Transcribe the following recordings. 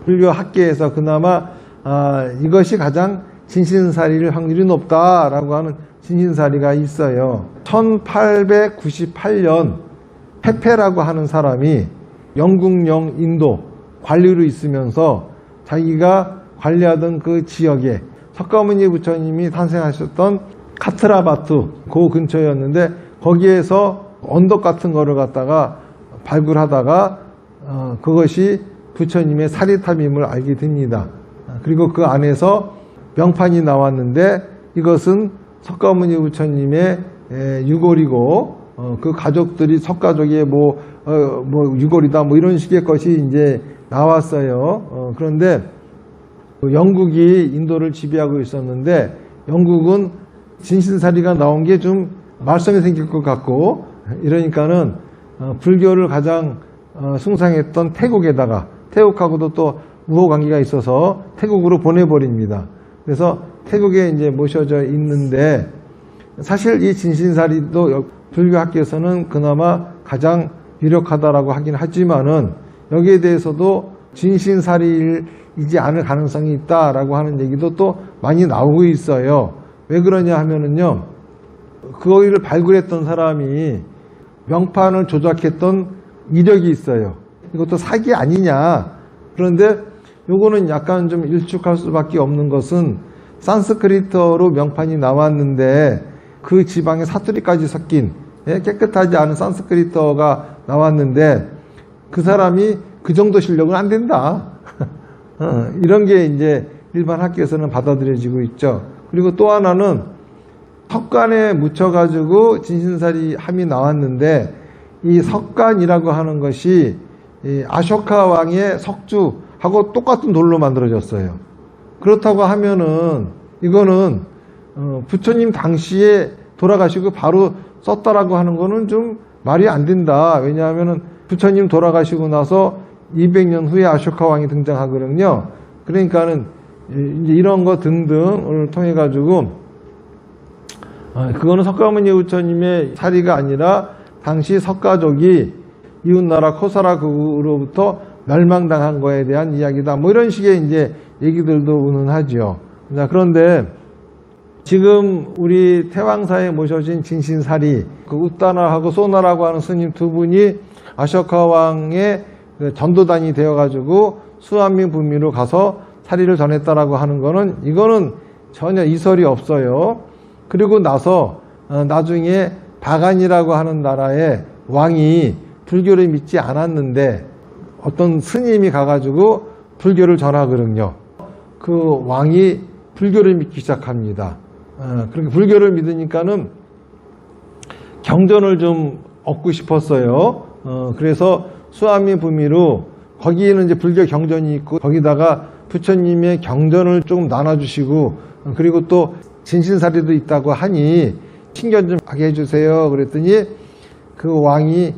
불교 학계에서 그나마 이것이 가장 진신사리일 확률이 높다라고 하는 진신사리가 있어요. 1898년 페페라고 하는 사람이 영국령 인도 관리로 있으면서 자기가 관리하던 그 지역에 석가모니 부처님이 탄생하셨던 카트라바트 그 근처였는데 거기에서 언덕 같은 거를 갖다가 발굴하다가 그것이 부처님의 사리탑임을 알게 됩니다. 그리고 그 안에서 명판이 나왔는데 이것은 석가모니 부처님의 유골이고 그 가족들이 석가족의 뭐 유골이다 뭐 이런 식의 것이 이제 나왔어요. 그런데 영국이 인도를 지배하고 있었는데 영국은 진신사리가 나온 게 좀 말썽이 생길 것 같고 이러니까는 불교를 가장 숭상했던 태국에다가 태국하고도 또 우호 관계가 있어서 태국으로 보내버립니다. 그래서 태국에 이제 모셔져 있는데 사실 이 진신사리도 불교 학계에서는 그나마 가장 유력하다라고 하긴 하지만은 여기에 대해서도 진신사리이지 않을 가능성이 있다라고 하는 얘기도 또 많이 나오고 있어요. 왜 그러냐 하면은요, 그거를 발굴했던 사람이 명판을 조작했던 이력이 있어요. 이것도 사기 아니냐. 그런데 요거는 약간 좀 일축할 수밖에 없는 것은 산스크리트어로 명판이 나왔는데 그 지방에 사투리까지 섞인 깨끗하지 않은 산스크리트어가 나왔는데 그 사람이 그 정도 실력은 안 된다. 이런 게 이제 일반 학계에서는 받아들여지고 있죠. 그리고 또 하나는 석간에 묻혀가지고 진신사리 함이 나왔는데 이 석간이라고 하는 것이 이 아쇼카 왕의 석주하고 똑같은 돌로 만들어졌어요. 그렇다고 하면은 이거는 부처님 당시에 돌아가시고 바로 썼다라고 하는 거는 좀 말이 안 된다. 왜냐하면은 부처님 돌아가시고 나서 200년 후에 아쇼카 왕이 등장하거든요. 그러니까는 이제 이런 거 등등을 통해 가지고 그거는 석가모니 부처님의 사리가 아니라 당시 석가족이 이웃나라 코사라국으로부터 멸망당한 거에 대한 이야기다. 뭐 이런 식의 이제 얘기들도 운운하죠. 자, 그런데 지금 우리 태왕사에 모셔진 진신사리, 그 웃다나하고 소나라고 하는 스님 두 분이 아쇼카 왕의 전도단이 되어가지고 수한민 부미로 가서 사리를 전했다라고 하는 거는 이거는 전혀 이설이 없어요. 그리고 나서 나중에 바간이라고 하는 나라의 왕이 불교를 믿지 않았는데 어떤 스님이 가가지고 불교를 전하거든요. 그 왕이 불교를 믿기 시작합니다. 그렇게 불교를 믿으니까는 경전을 좀 얻고 싶었어요. 그래서 수한민 부미로 거기에는 이제 불교 경전이 있고 거기다가 부처님의 경전을 조금 나눠주시고 그리고 또 진신사리도 있다고 하니 신견 좀 하게 해주세요. 그랬더니 그 왕이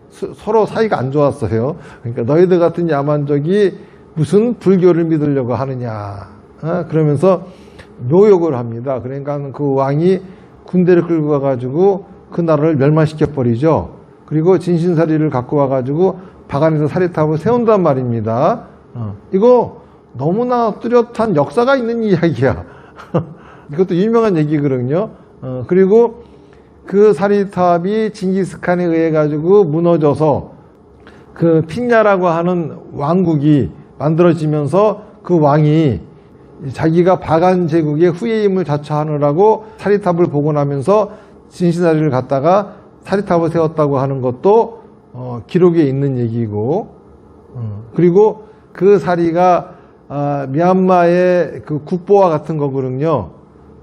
서로 사이가 안 좋았어요. 그러니까 너희들 같은 야만족이 무슨 불교를 믿으려고 하느냐. 그러면서 묘욕을 합니다. 그러니까 그 왕이 군대를 끌고 가가지고 그 나라를 멸망시켜 버리죠. 그리고 진신사리를 갖고 와가지고 바간에서 사리탑을 세운단 말입니다. 이거 너무나 뚜렷한 역사가 있는 이야기야. 이것도 유명한 얘기거든요. 그리고 그 사리탑이 징기스칸에 의해 가지고 무너져서 그 핀야라고 하는 왕국이 만들어지면서 그 왕이 자기가 바간 제국의 후예임을 자처하느라고 사리탑을 복원하면서 진신사리를 갖다가 사리탑을 세웠다고 하는 것도 기록에 있는 얘기고, 그리고 그 사리가 미얀마의 그 국보와 같은 거거든요.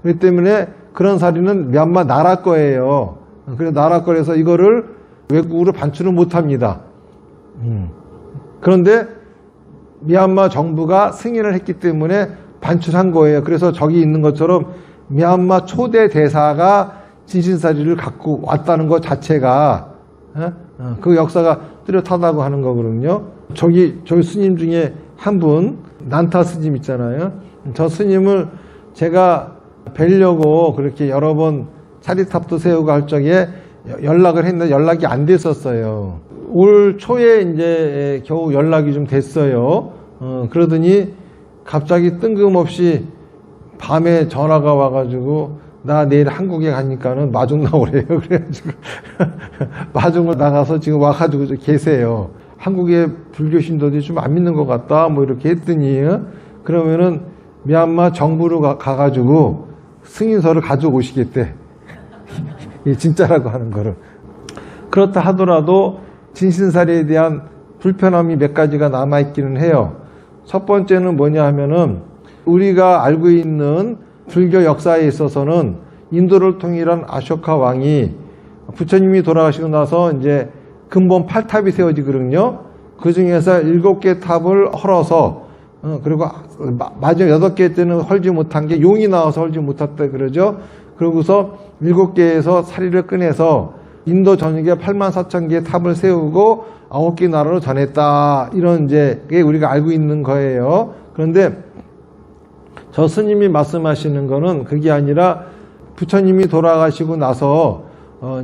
그렇기 때문에 그런 사리는 미얀마 나라 거예요. 그래서 나라 거라서 이거를 외국으로 반출을 못 합니다. 그런데 미얀마 정부가 승인을 했기 때문에 반출한 거예요. 그래서 저기 있는 것처럼 미얀마 초대 대사가 진신사리를 갖고 왔다는 것 자체가 그 역사가 뚜렷하다고 하는 거거든요. 저기 스님 중에 한 분, 난타 스님 있잖아요. 저 스님을 제가 뵈려고 그렇게 여러 번 사리탑도 세우고 할 적에 연락을 했는데 연락이 안 됐었어요. 올 초에 이제 겨우 연락이 좀 됐어요. 그러더니 갑자기 뜬금없이 밤에 전화가 와가지고 나 내일 한국에 가니까는 마중 나오래요. 그래가지고 마중을 나가서 지금 와가지고 계세요. 한국의 불교 신도들이 좀 안 믿는 것 같다 뭐 이렇게 했더니 그러면은 미얀마 정부로 가가지고 승인서를 가져오시겠대. 이게 진짜라고 하는 거를. 그렇다 하더라도 진신사리에 대한 불편함이 몇 가지가 남아있기는 해요. 첫 번째는 뭐냐 하면은 우리가 알고 있는 불교 역사에 있어서는 인도를 통일한 아쇼카 왕이 부처님이 돌아가시고 나서 이제 근본 8탑이 세워지거든요. 그 중에서 7개 탑을 헐어서 그리고 마지막 8개 때는 헐지 못한 게 용이 나와서 헐지 못했다 그러죠. 그러고서 7개에서 사리를 꺼내서 인도 전역에 84,000개의 탑을 세우고 9개 나라로 전했다. 이런 이제 게 우리가 알고 있는 거예요. 그런데 저 스님이 말씀하시는 거는 그게 아니라 부처님이 돌아가시고 나서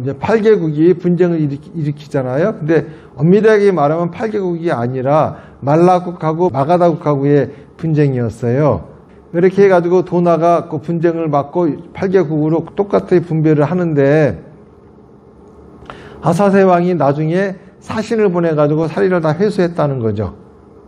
이제 8개국이 분쟁을 일으키잖아요. 근데 엄밀하게 말하면 8개국이 아니라 말라국하고 마가다국하고의 분쟁이었어요. 이렇게 해가지고 도나가 그 분쟁을 막고 8개국으로 똑같이 분배를 하는데 아사세 왕이 나중에 사신을 보내가지고 사리를 다 회수했다는 거죠.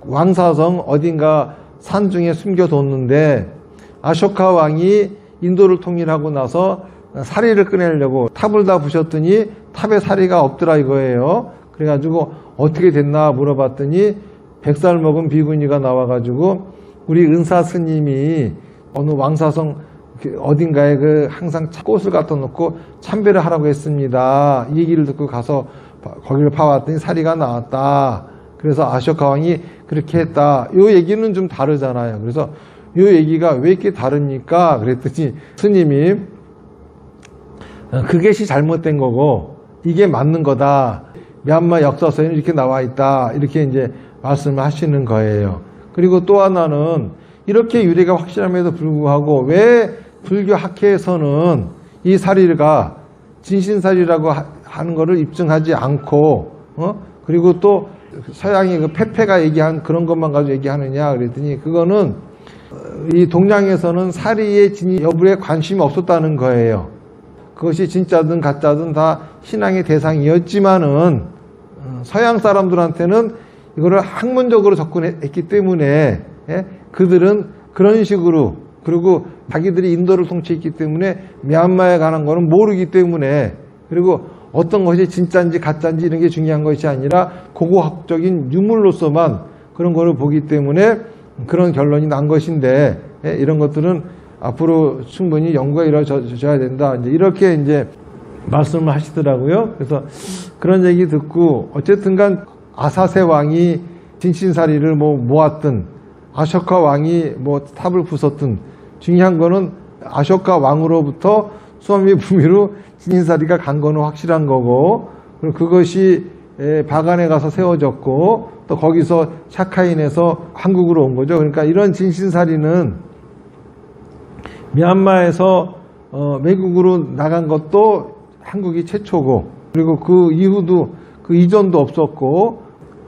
왕사성 어딘가 산 중에 숨겨뒀는데 아쇼카 왕이 인도를 통일하고 나서 사리를 꺼내려고 탑을 다 부셨더니 탑에 사리가 없더라 이거예요. 그래가지고 어떻게 됐나 물어봤더니 100살 먹은 비구니가 나와가지고 우리 은사 스님이 어느 왕사성 어딘가에 항상 꽃을 갖다 놓고 참배를 하라고 했습니다. 이 얘기를 듣고 가서 거기를 파왔더니 사리가 나왔다. 그래서 아쇼카 왕이 그렇게 했다. 이 얘기는 좀 다르잖아요. 그래서 이 얘기가 왜 이렇게 다릅니까? 그랬더니 스님이 그것이 잘못된 거고 이게 맞는 거다. 미얀마 역사서에는 이렇게 나와 있다. 이렇게 이제 말씀을 하시는 거예요. 그리고 또 하나는 이렇게 유래가 확실함에도 불구하고 왜 불교 학회에서는 이 사리가 진신사리라고 하는 거를 입증하지 않고 그리고 또 서양의 그 페페가 얘기한 그런 것만 가지고 얘기하느냐 그랬더니 그거는 이 동양에서는 사리의 진위 여부에 관심이 없었다는 거예요. 그것이 진짜든 가짜든 다 신앙의 대상이었지만은 서양 사람들한테는 이거를 학문적으로 접근했기 때문에 그들은 그런 식으로 그리고 자기들이 인도를 통치했기 때문에 미얀마에 관한 거는 모르기 때문에 그리고 어떤 것이 진짜인지 가짜인지 이런 게 중요한 것이 아니라 고고학적인 유물로서만 그런 거를 보기 때문에 그런 결론이 난 것인데 이런 것들은 앞으로 충분히 연구가 이루어져야 된다. 이제 이렇게 이제 말씀을 하시더라고요. 그래서 그런 얘기 듣고 어쨌든간 아사세 왕이 진신사리를 모았든 아쇼카 왕이 탑을 부쉈든 중요한 거는 아쇼카 왕으로부터 수아미 부미로 진신사리가 간 거는 확실한 거고 그리고 그것이 바간에 가서 세워졌고 또 거기서 샤카인에서 한국으로 온 거죠. 그러니까 이런 진신사리는 미얀마에서 외국으로 나간 것도 한국이 최초고 그리고 그 이후도 그 이전도 없었고